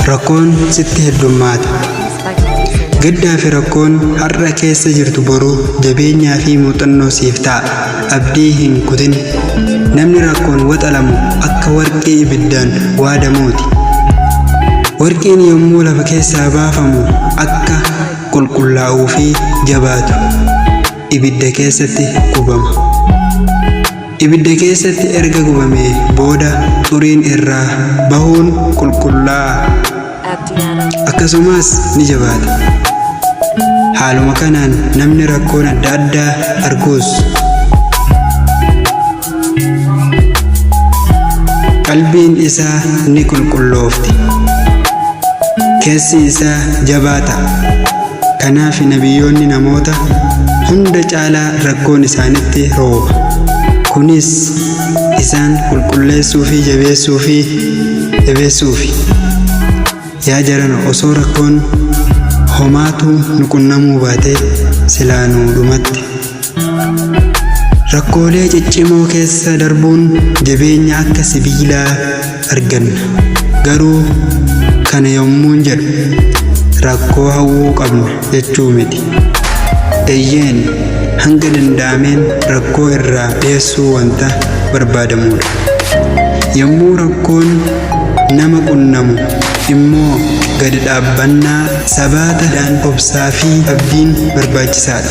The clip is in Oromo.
rakkoon sitti heddummaata. Gaddaa fi rakkoon har'a keessa jirtu boruu jabeenyaa fi muuxannoo siif ta'a. Abdii hin kutin. Namni rakkoon waxalamu akka warqee ibiddaan waadamuuti. Warqeen yommuu lafa keessaa baafamu akka qulqullaa'uu fi jabaatu ibidda keessatti gubama. Ibidda keessatti erga gubamee booda xuriin irraa bahuun qulqullaa'a. Akkasumas ni jabaata. Haaluma kanaan namni rakkoon adda addaa arguus qalbiin isaa ni qulqulloofti. Keessi isaa jabaata. Kanaaf nabiyyoonni namoota hunda caalaa rakkoon isaanitti rooba. Kunis isaan qulqulleessuu fi jabeessuufi. Yaa jarana, osoo rakkoon homaatu nu qunnamuu baatee silaa nu dhumatti. Rakkoolee ciccimoo keessa darbuun jabeenya akka sibiilaa arganna. Garuu kana yommuun jedhu rakkoo hawwuu qabna jechuu miti. Eeyyeen hanga danda'ameen rakkoo irraa dheessuu wanta barbaadamudha. Yommuu rakkoon nama qunnamu immoo gadi dhaabbannaa sabaataadhaan obsaa fi abdiin barbaachisaadha.